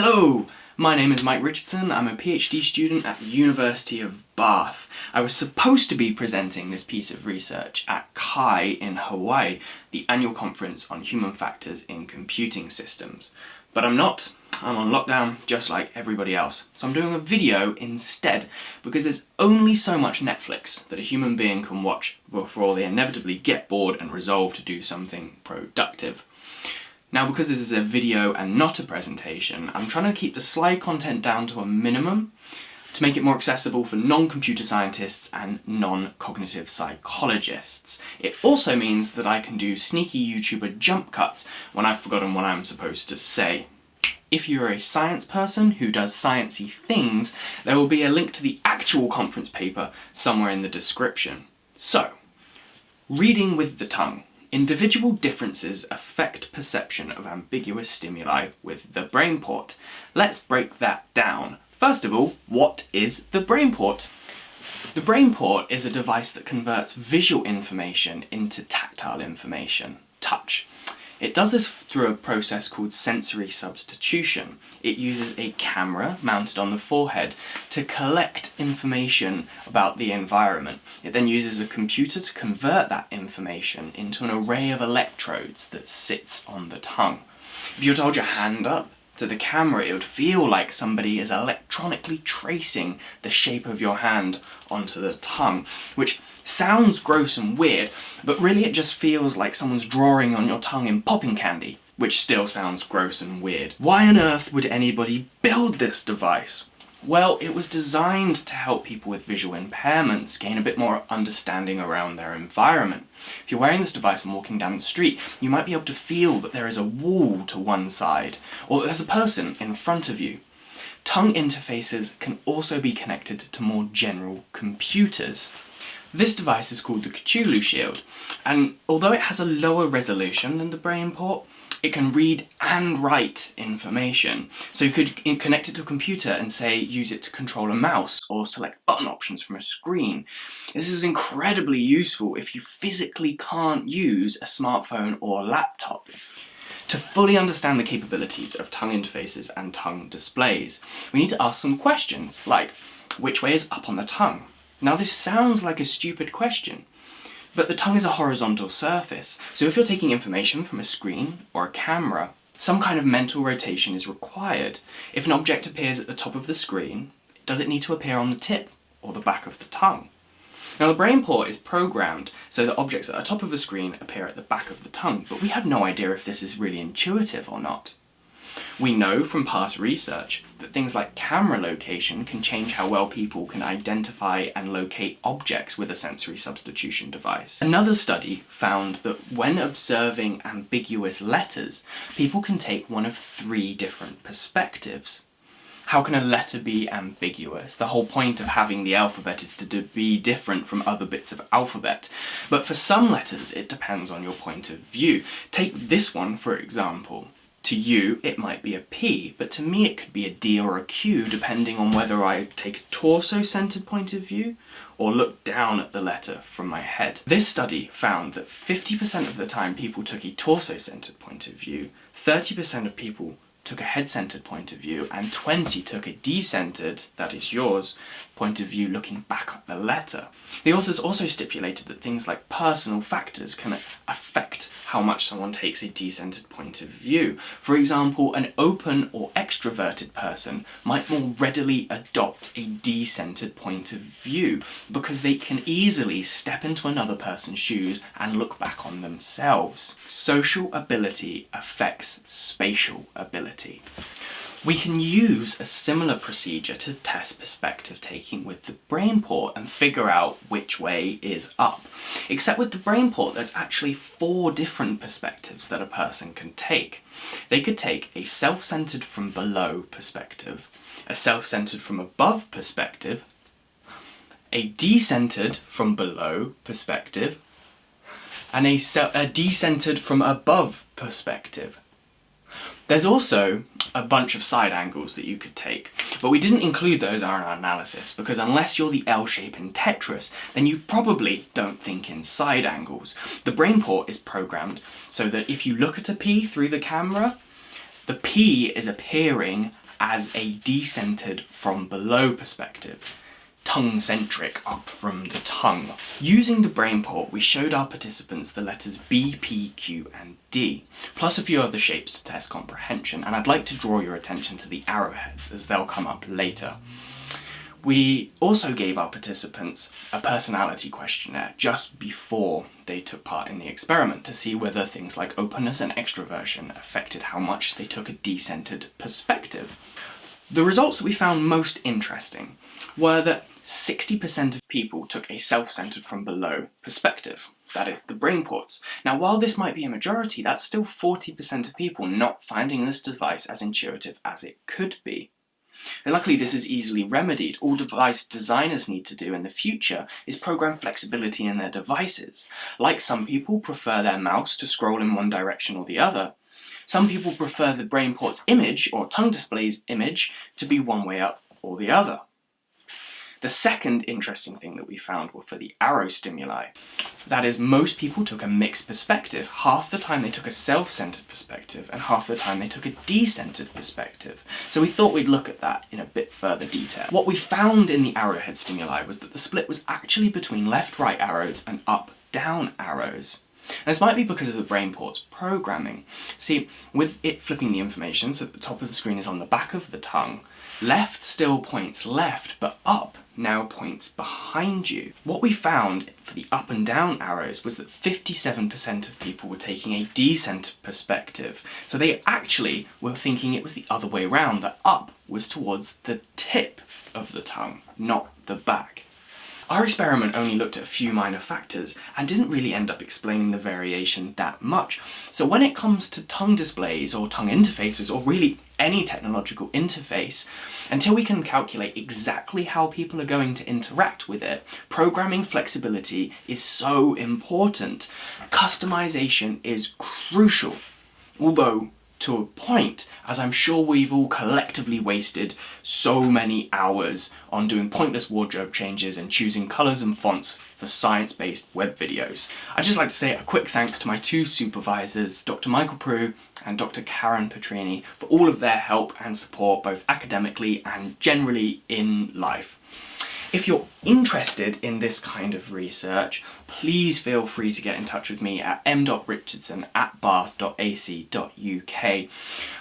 Hello, my name is Mike Richardson. I'm a PhD student at the University of Bath. I was supposed to be presenting this piece of research at CHI in Hawaii, the annual conference on human factors in computing systems. But I'm not. I'm on lockdown just like everybody else. So I'm doing a video instead because there's only so much Netflix that a human being can watch before they inevitably get bored and resolve to do something productive. Now, because this is a video and not a presentation, I'm trying to keep the slide content down to a minimum to make it more accessible for non-computer scientists and non-cognitive psychologists. It also means that I can do sneaky YouTuber jump cuts when I've forgotten what I'm supposed to say. If you're a science person who does sciencey things, there will be a link to the actual conference paper somewhere in the description. So, reading with the tongue. Individual differences affect perception of ambiguous stimuli with the BrainPort. Let's break that down. First of all, what is the BrainPort? The BrainPort is a device that converts visual information into tactile information, touch. It does this through a process called sensory substitution. It uses a camera mounted on the forehead to collect information about the environment. It then uses a computer to convert that information into an array of electrodes that sits on the tongue. If you were to hold your hand up to the camera, it would feel like somebody is electronically tracing the shape of your hand onto the tongue, which sounds gross and weird, but really it just feels like someone's drawing on your tongue in popping candy, which still sounds gross and weird. Why on earth would anybody build this device? Well, it was designed to help people with visual impairments gain a bit more understanding around their environment. If you're wearing this device and walking down the street, you might be able to feel that there is a wall to one side, or that there's a person in front of you. Tongue interfaces can also be connected to more general computers. This device is called the Cthulhu Shield, and although it has a lower resolution than the BrainPort, it can read and write information. So you could connect it to a computer and say use it to control a mouse or select button options from a screen. This is incredibly useful if you physically can't use a smartphone or laptop. To fully understand the capabilities of tongue interfaces and tongue displays, we need to ask some questions like, which way is up on the tongue? Now this sounds like a stupid question, but the tongue is a horizontal surface, so if you're taking information from a screen or a camera, some kind of mental rotation is required. If an object appears at the top of the screen, does it need to appear on the tip or the back of the tongue? Now the BrainPort is programmed so that objects at the top of a screen appear at the back of the tongue, but we have no idea if this is really intuitive or not. We know from past research that things like camera location can change how well people can identify and locate objects with a sensory substitution device. Another study found that when observing ambiguous letters, people can take one of 3 different perspectives. How can a letter be ambiguous? The whole point of having the alphabet is to be different from other bits of alphabet. But for some letters, it depends on your point of view. Take this one, for example. To you, it might be a P, but to me it could be a D or a Q, depending on whether I take a torso-centered point of view or look down at the letter from my head. This study found that 50% of the time people took a torso-centered point of view, 30% of people took a head-centered point of view, and 20 took a decentered, that is yours, point of view looking back at the letter. The authors also stipulated that things like personal factors can affect how much someone takes a decentered point of view. For example, an open or extroverted person might more readily adopt a decentered point of view because they can easily step into another person's shoes and look back on themselves. Social ability affects spatial ability. We can use a similar procedure to test perspective taking with the BrainPort and figure out which way is up. Except with the BrainPort, there's actually 4 different perspectives that a person can take. They could take a self-centered from below perspective, a self-centered from above perspective, a decentered from below perspective, and a decentered from above perspective. There's also a bunch of side angles that you could take, but we didn't include those in our analysis because unless you're the L shape in Tetris, then you probably don't think in side angles. The BrainPort is programmed so that if you look at a P through the camera, the P is appearing as a decentered from below perspective, tongue-centric, up from the tongue. Using the BrainPort, we showed our participants the letters B, P, Q and D, plus a few other shapes to test comprehension, and I'd like to draw your attention to the arrowheads as they'll come up later. We also gave our participants a personality questionnaire just before they took part in the experiment to see whether things like openness and extroversion affected how much they took a decentered perspective. The results that we found most interesting were that 60% of people took a self-centered from below perspective. That is, the BrainPorts. Now, while this might be a majority, that's still 40% of people not finding this device as intuitive as it could be. And luckily, this is easily remedied. All device designers need to do in the future is program flexibility in their devices. Like some people prefer their mouse to scroll in one direction or the other, some people prefer the BrainPort's image, or tongue display's image, to be one way up or the other. The second interesting thing that we found were for the arrow stimuli. That is, most people took a mixed perspective. Half the time they took a self-centered perspective, and half the time they took a decentered perspective. So we thought we'd look at that in a bit further detail. What we found in the arrowhead stimuli was that the split was actually between left-right arrows and up-down arrows. And this might be because of the BrainPort's programming. See, with it flipping the information, so that the top of the screen is on the back of the tongue, left still points left, but up now points behind you. What we found for the up and down arrows was that 57% of people were taking a decentered perspective. So they actually were thinking it was the other way around, that up was towards the tip of the tongue, not the back. Our experiment only looked at a few minor factors and didn't really end up explaining the variation that much. So when it comes to tongue displays or tongue interfaces, or really any technological interface, until we can calculate exactly how people are going to interact with it, programming flexibility is so important. Customization is crucial, although to a point, as I'm sure we've all collectively wasted so many hours on doing pointless wardrobe changes and choosing colours and fonts for science-based web videos. I'd just like to say a quick thanks to my two supervisors, Dr. Michael Prue and Dr. Karen Petrini, for all of their help and support, both academically and generally in life. If you're interested in this kind of research, please feel free to get in touch with me at m.richardson@bath.ac.uk,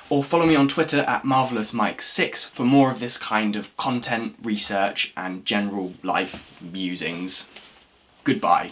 or follow me on Twitter at marvellousmike6 for more of this kind of content, research and general life musings. Goodbye.